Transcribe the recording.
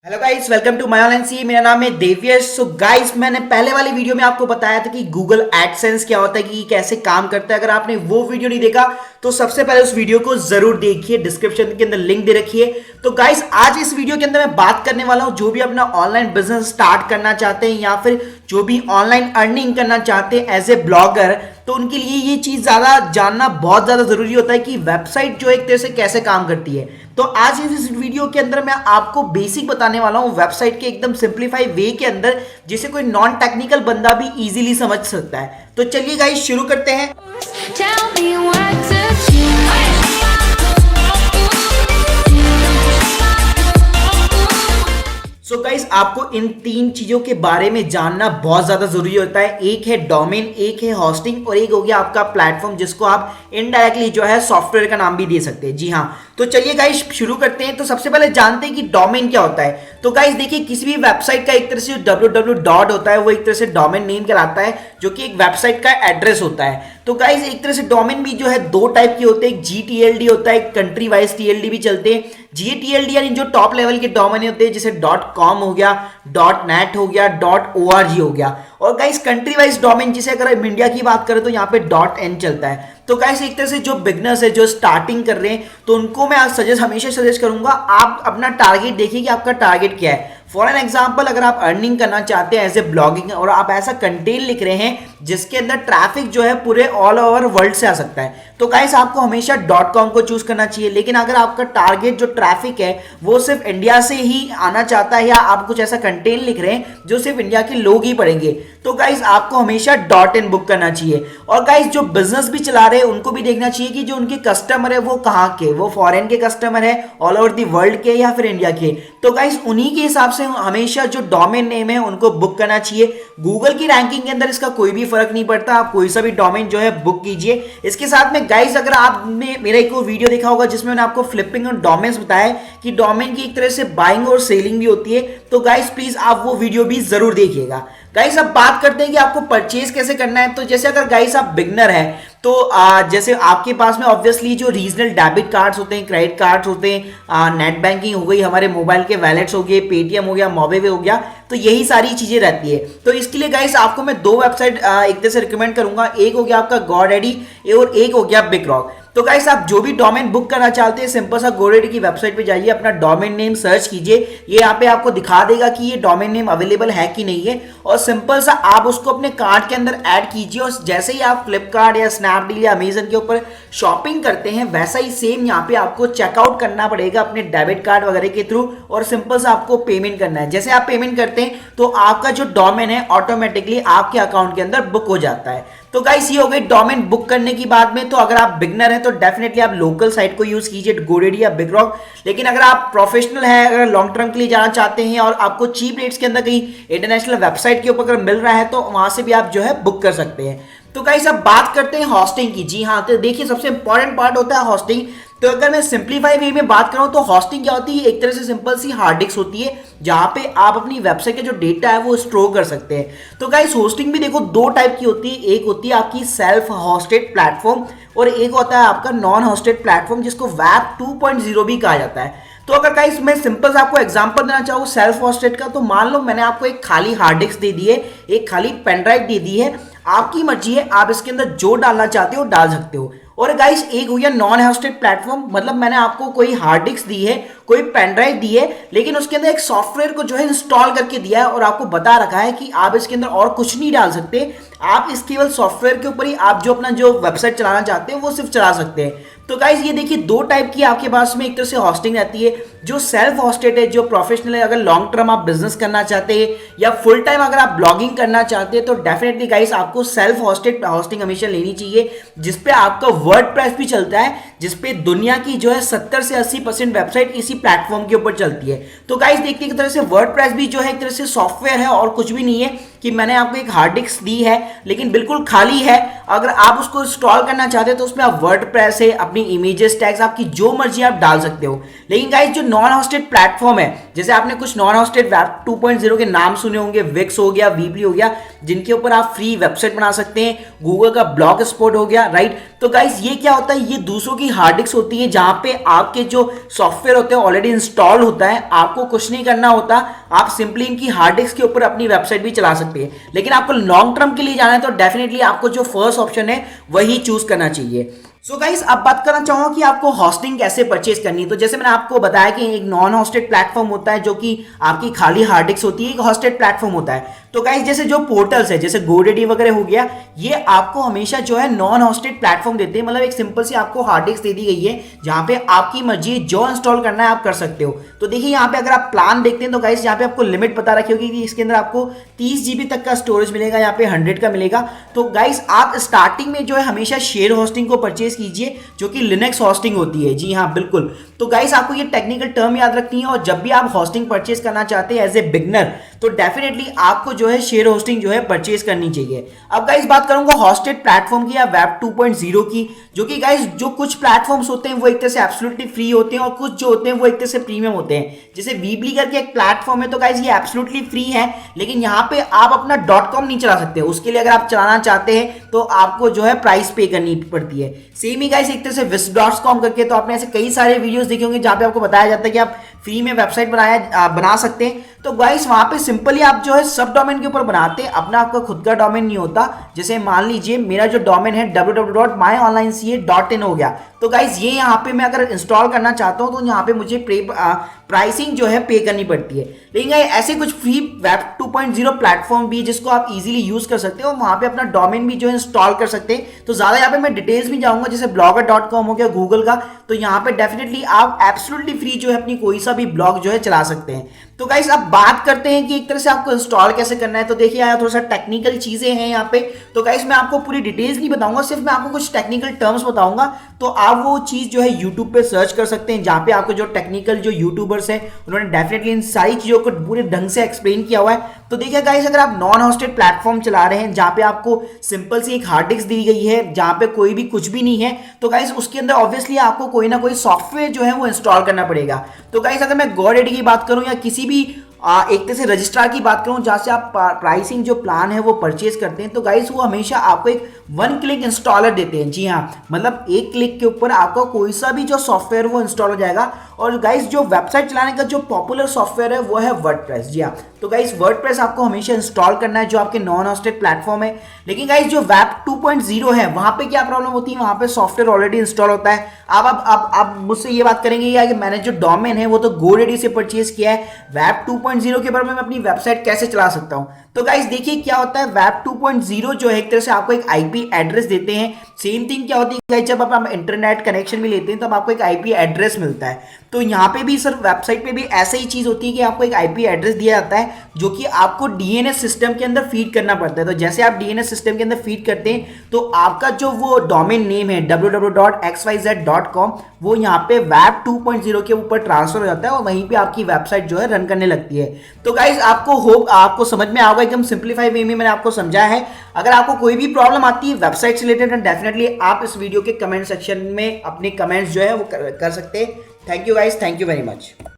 Hello guys, welcome to my online C. मेरा नाम है देवियश। सो गाइस, मैंने पहले वाली वीडियो में आपको बताया था कि गूगल एडसेंस क्या होता है, कि कैसे काम करता है। अगर आपने वो वीडियो नहीं देखा तो सबसे पहले उस वीडियो को जरूर देखिए, डिस्क्रिप्शन के अंदर लिंक दे रखी है। तो गाइस, आज इस वीडियो के अंदर मैं बात करने वाला हूं, जो भी अपना ऑनलाइन बिजनेस स्टार्ट करना चाहते हैं या फिर जो भी ऑनलाइन अर्निंग करना चाहते हैं एज ए ब्लॉगर, तो उनके लिए ये चीज ज्यादा जानना बहुत ज्यादा जरूरी होता है कि वेबसाइट जो एक तरह से कैसे काम करती है। तो आज इस वीडियो के अंदर मैं आपको बेसिक बताने वाला हूं वेबसाइट के एकदम सिंप्लीफाई वे के अंदर, जिसे कोई नॉन टेक्निकल बंदा भी इजीली समझ सकता है। तो चलिए गाइस, शुरू करते हैं। Tell me what to do. So guys, आपको इन तीन चीजों के बारे में जानना बहुत ज्यादा जरूरी होता है। एक है डोमेन, एक है होस्टिंग और एक हो गया आपका प्लेटफॉर्म, जिसको आप इनडायरेक्टली जो है सॉफ्टवेयर का नाम भी दे सकते हैं। जी हाँ, तो चलिए गाइस शुरू करते हैं। तो सबसे पहले जानते हैं कि डोमेन क्या होता है। तो गाइस देखिए, किसी भी वेबसाइट का एक तरह से www डॉट होता है, वो एक तरह से डोमेन नेम कहलाता है, जो कि एक वेबसाइट का एड्रेस होता है। तो गाइस, एक तरह से डोमेन भी जो है दो टाइप के होते हैं, एक GTLD होता है, एक कंट्री वाइज TLD भी चलते हैं। GTLD यानी जो टॉप लेवल के डोमेन होते हैं, जैसे .com हो गया, .net हो गया, .org हो गया। और गाइस कंट्री वाइज डोमेन, जिसे अगर हम इंडिया की बात करें तो यहाँ पे .in चलता है। तो गाइस एक तरह से जो बिगनर्स है, जो स्टार्टिंग कर रहे हैं, तो उनको मैं आज हमेशा सजेस्ट करूंगा, आप अपना टारगेट देखिए कि आपका टारगेट क्या है। फॉर एन एग्जाम्पल, अगर आप अर्निंग करना चाहते हैं एज ए ब्लॉगिंग और आप ऐसा कंटेंट लिख रहे हैं जिसके अंदर ट्रैफिक जो है पूरे ऑल ओवर वर्ल्ड से आ सकता है, तो गाइस आपको हमेशा .com को चूज करना चाहिए। लेकिन अगर आपका टारगेट जो ट्रैफिक है वो सिर्फ इंडिया से ही आना चाहता है, या आप कुछ ऐसा कंटेंट लिख रहे हैं जो सिर्फ इंडिया के लोग ही पढ़ेंगे, तो गाइस आपको हमेशा .in बुक करना चाहिए। और गाइस जो बिजनेस भी चला रहे हैं उनको भी देखना चाहिए कि जो उनके कस्टमर है वो कहाँ के, वो फॉरेन के कस्टमर है, ऑल ओवर दी वर्ल्ड के, या फिर इंडिया के। तो गाइस उन्हीं के हिसाब से हमेशा जो डोमेन नेम है उनको बुक करना चाहिए। गूगल की रैंकिंग के अंदर इसका कोई भी फर्क नहीं पड़ता, आप कोई सा भी डोमेन जो है बुक कीजिए। इसके साथ में गाइस, अगर आपने मेरा एक वीडियो देखा होगा जिसमें मैंने आपको फ्लिपिंग और डोमेन्स बताया कि डोमेन की एक तरह से बाइंग और सेलिंग भी होती है, तो गाइस प्लीज आप वो वीडियो भी जरूर देखिएगा। गाइस अब बात करते हैं कि आपको परचेज कैसे करना है। तो जैसे अगर गाइस आप बिगनर है, तो जैसे आपके पास में ऑब्वियसली जो रीजनल डेबिट कार्ड्स होते हैं, क्रेडिट कार्ड्स होते हैं, नेट बैंकिंग हो गई, हमारे मोबाइल के वैलेट्स हो गए, पेटीएम हो गया, मोबाइल हो गया, तो यही सारी चीजें रहती है। तो इसके लिए गाइस आपको मैं दो वेबसाइट एक तरह से रिकमेंड करूंगा। एक हो गया आपका GoDaddy और एक हो गया बिगरॉक। तो गाइस आप जो भी डोमेन बुक करना चाहते हैं, सिंपल सा GoDaddy की वेबसाइट पे जाइए, अपना डोमेन नेम सर्च कीजिए, ये यहाँ पे आपको दिखा देगा कि ये डोमेन नेम अवेलेबल है कि नहीं है, और सिंपल सा आप उसको अपने कार्ट के अंदर ऐड कीजिए। और जैसे ही आप फ्लिपकार्ट या स्नैपडील या अमेजन के ऊपर शॉपिंग करते हैं, वैसा ही सेम यहाँ पे आपको चेकआउट करना पड़ेगा अपने डेबिट कार्ड वगैरह के थ्रू, और सिंपल सा आपको पेमेंट करना है। जैसे आप पेमेंट करते हैं तो आपका जो डोमेन है ऑटोमेटिकली आपके अकाउंट के अंदर बुक हो जाता है। तो गाइस ये हो गई डोमेन बुक करने की बात में। तो अगर आप बिगनर हैं तो डेफिनेटली आप लोकल साइट को यूज कीजिए, GoDaddy या बिगरॉक। लेकिन अगर आप प्रोफेशनल हैं, अगर लॉन्ग टर्म के लिए जाना चाहते हैं और आपको चीप रेट्स के अंदर कहीं इंटरनेशनल वेबसाइट के ऊपर अगर मिल रहा है, तो वहां से भी आप जो है बुक कर सकते हैं। तो गाइस अब बात करते हैं हॉस्टिंग की। जी हाँ, तो देखिए सबसे इंपॉर्टेंट पार्ट होता है हॉस्टिंग। तो अगर मैं सिंप्लीफाई वे में बात करूं तो हॉस्टिंग क्या होती है, एक तरह से सिंपल सी हार्ड डिस्क होती है, जहां पे आप अपनी वेबसाइट का जो डेटा है वो स्टोर कर सकते हैं। तो गाइस होस्टिंग भी देखो दो टाइप की होती है, एक होती है आपकी सेल्फ होस्टेड प्लेटफॉर्म और एक होता है आपका नॉन होस्टेड प्लेटफॉर्म, जिसको वेब 2.0 भी कहा जाता है। तो अगर गाइस मैं सिंपल से आपको एग्जांपल देना चाहूँ सेल्फ होस्टेड का, तो मान लो मैंने आपको एक खाली हार्ड डिस्क दे दी है, एक खाली पेन ड्राइव दे दी है, आपकी मर्जी है, आप इसके अंदर जो डालना चाहते हो डाल सकते हो। और गाइस एक हो गया नॉन होस्टेड प्लेटफॉर्म, मतलब मैंने आपको कोई हार्ड डिस्क दी है, कोई पेन ड्राइव दी है, लेकिन उसके अंदर एक सॉफ्टवेयर को जो है इंस्टॉल करके दिया है और आपको बता रखा है कि आप इसके अंदर और कुछ नहीं डाल सकते, आप इस केवल सॉफ्टवेयर के ऊपर ही आप जो अपना जो वेबसाइट चलाना चाहते हैं वो सिर्फ चला सकते हैं। तो गाइस ये देखिए दो टाइप की आपके पास में एक तरह से होस्टिंग रहती है, जो सेल्फ होस्टेड है, जो प्रोफेशनल है, अगर लॉन्ग टर्म आप बिजनेस करना चाहते हैं या फुल टाइम अगर आप ब्लॉगिंग करना चाहते हैं, तो डेफिनेटली गाइस आपको सेल्फ होस्टेड होस्टिंग हमेशा लेनी चाहिए, जिसपे आपका वर्डप्रेस भी चलता है, जिसपे दुनिया की जो है 70 से 80% वेबसाइट इसी प्लेटफॉर्म के ऊपर चलती है। तो गाइस देखिए एक तरह से वर्डप्रेस भी जो है एक तरह से सॉफ्टवेयर है और कुछ भी नहीं है, कि मैंने आपको एक हार्ड डिस्क दी है लेकिन बिल्कुल खाली है, अगर आप उसको इंस्टॉल करना चाहते हैं तो उसमें आप वर्डप्रेस है, अपनी अपनी इमेजेस टैग्स आपकी जो मर्जी आप डाल सकते हो। लेकिन गाइस जो नॉन होस्टेड प्लेटफॉर्म है, जैसे आपने कुछ नॉन होस्टेड वेब 2.0 के नाम सुने होंगे, विक्स हो गया, वीबली हो गया, जिनके ऊपर आप फ्री वेबसाइट बना सकते हैं, गूगल का ब्लॉग स्पॉट हो गया, राइट। तो गाइस ये क्या होता है, ये दूसरों की हार्ड डिस्क होती है जहां पे आपके जो सॉफ्टवेयर होते हैं ऑलरेडी इंस्टॉल होता है, आपको कुछ नहीं करना होता, आप सिंपली इनकी हार्ड डिस्क के ऊपर अपनी वेबसाइट भी चला सकते हैं। लेकिन आपको लॉन्ग टर्म के लिए जाना है तो डेफिनेटली आपको जो फर्स्ट ऑप्शन है वही चूज करना चाहिए। सो गाइस अब बात करना चाहूंगा कि आपको होस्टिंग कैसे परचेज करनी है। तो जैसे मैंने आपको बताया कि एक नॉन होस्टेड प्लेटफॉर्म होता है जो कि आपकी खाली हार्ड डिस्क होती है, एक होस्टेड प्लेटफॉर्म होता है। तो गाइस जैसे जो पोर्टल्स है जैसे GoDaddy वगैरह हो गया, ये आपको हमेशा जो है नॉन होस्टेड प्लेटफॉर्म देते हैं, मतलब एक सिंपल सी आपको हार्ड डिस्क दे दी गई है जहां पे आपकी मर्जी जो इंस्टॉल करना है आप कर सकते हो। तो देखिए यहाँ पे अगर आप प्लान देखते हैं तो गाइस यहाँ पे आपको लिमिट बता रखी होगी कि इसके अंदर आपको 30 GB तक का स्टोरेज मिलेगा, यहाँ पे 100 का मिलेगा। तो गाइस आप स्टार्टिंग में जो है हमेशा शेयर होस्टिंग को परचेज कीजिए जो कि लिनक्स होस्टिंग होती है। जी हाँ बिल्कुल। तो गाइस आपको ये टेक्निकल टर्म याद रखनी है और जब भी आप होस्टिंग परचेज करना चाहते हैं एज ए बिगनर तो डेफिनेटली आपको जो है शेयर होस्टिंग जो है परचेज करनी चाहिए। अब गाइस बात करूंगा होस्टेड प्लेटफॉर्म की या वेब 2.0 की, जो कि गाइस जो कुछ प्लेटफॉर्म्स होते हैं वो एक तरह से एब्सोल्युटली फ्री होते हैं और कुछ जो होते हैं वो एक तरह से प्रीमियम होते हैं। जैसे वीबली करके एक प्लेटफॉर्म है तो गाइस ये एब्सोल्युटली फ्री है, लेकिन यहाँ पे आप अपना .com नहीं चला सकते। उसके लिए अगर आप चलाना चाहते हैं तो आपको जो है प्राइस पे करनी पड़ती है। सेम ही गाइस एक तरह से wisp.com करके, तो आपने ऐसे कई सारे वीडियोस देखे होंगे जहाँ पे आपको बताया जाता है कि आप फ्री में वेबसाइट बना सकते हैं। तो गाइस वहां पे सिंपली आप जो है सब डोमेन के ऊपर बनाते हैं, अपना आपका खुद का डोमेन नहीं होता। जैसे मान लीजिए मेरा जो डोमेन है www.myonlineca.in हो गया, तो गाइस ये यहाँ पे मैं अगर इंस्टॉल करना चाहता हूँ तो यहाँ पे मुझे प्राइसिंग जो है पे करनी पड़ती है। लेकिन ऐसे कुछ फ्री वेब 2.0 प्लेटफॉर्म भी है जिसको आप इजीली यूज कर सकते हो, वहां पे अपना डोमेन भी जो है इंस्टॉल कर सकते हैं। तो ज्यादा यहाँ पे मैं डिटेल्स में जाऊंगा, जैसे blogger.com हो गया गूगल का, तो यहाँ पे डेफिनेटली आप एब्सोल्युटली फ्री जो है अपनी कोई सा भी ब्लॉग जो है चला सकते हैं। तो गाइस अब बात करते हैं कि एक तरह से आपको इंस्टॉल कैसे करना है। तो देखिए यार थोड़ा सा टेक्निकल चीजें हैं यहाँ पे, तो गाइस मैं आपको पूरी डिटेल्स नहीं बताऊंगा, सिर्फ मैं आपको कुछ टेक्निकल टर्म्स बताऊंगा। तो आप वो चीज जो है यूट्यूब पे सर्च कर सकते हैं जहाँ पे आपको जो टेक्निकल जो यूट्यूबर्स हैं उन्होंने डेफिनेटली इन सारी चीजों को पूरे ढंग से एक्सप्लेन किया हुआ है। तो देखिए गाइस अगर आप नॉन होस्टेड प्लेटफॉर्म चला रहे हैं जहाँ पे आपको सिंपल सी एक हार्ड डिस्क दी गई है जहाँ पे कोई भी कुछ भी नहीं है, तो गाइस उसके अंदर ऑब्वियसली आपको कोई ना कोई सॉफ्टवेयर जो है वो इंस्टॉल करना पड़ेगा। तो गाइस अगर मैं GoDaddy की बात करूं या किसी भी एक तरह से रजिस्ट्रार की बात करूं जहां से आप प्राइसिंग जो प्लान है वो परचेज करते हैं, तो गाइस वो हमेशा आपको एक 1 क्लिक इंस्टॉलर देते हैं। जी हाँ, मतलब एक क्लिक के ऊपर आपका कोई सा भी जो सॉफ्टवेयर वो इंस्टॉल हो जाएगा। और गाइस जो वेबसाइट चलाने का जो पॉपुलर सॉफ्टवेयर है वो है वर्डप्रेस। जी हाँ, तो गाइस वर्डप्रेस आपको हमेशा इंस्टॉल करना है जो आपके नॉन होस्टेड प्लेटफॉर्म है। लेकिन गाइस जो वेब 2.0 है वहां पे क्या प्रॉब्लम होती है, वहां पे सॉफ्टवेयर ऑलरेडी इंस्टॉल होता है। अब मुझसे ये बात करेंगे या कि मैंने जो डोमेन है वो तो GoDaddy से परचेज किया है, वेब 2.0 के बारे में मैं अपनी वेबसाइट कैसे चला सकता हूं। तो गाइस देखिए क्या होता है, वेब 2.0 जो है एक तरह से आपको एक आईपी एड्रेस देते हैं। सेम थिंग क्या होती है गाइस, जब आप इंटरनेट कनेक्शन भी लेते हैं तब आपको एक आईपी एड्रेस मिलता है। तो यहाँ पे भी सर वेबसाइट पे भी ऐसा ही चीज होती है कि आपको एक आईपी एड्रेस दिया जाता है जो कि आपको डीएनएस सिस्टम के अंदर फीड करना पड़ता है। तो जैसे आप डीएनएस सिस्टम के अंदर फीड करते हैं तो आपका जो वो डोमेन नेम है www.xyz.com वो यहाँ पे वेब 2.0 के ऊपर ट्रांसफर हो जाता है और वहीं पे आपकी वेबसाइट जो है रन करने लगती है। तो गाइस आपको समझ में आओगे, एकदम सिंप्लीफाई वे में मैंने आपको समझाया है। अगर आपको कोई भी प्रॉब्लम आती है वेबसाइट से रिलेटेड डेफिनेटली आप इस वीडियो के कमेंट सेक्शन में अपने कमेंट्स जो है वो कर सकते हैं। Thank you guys, thank you very much.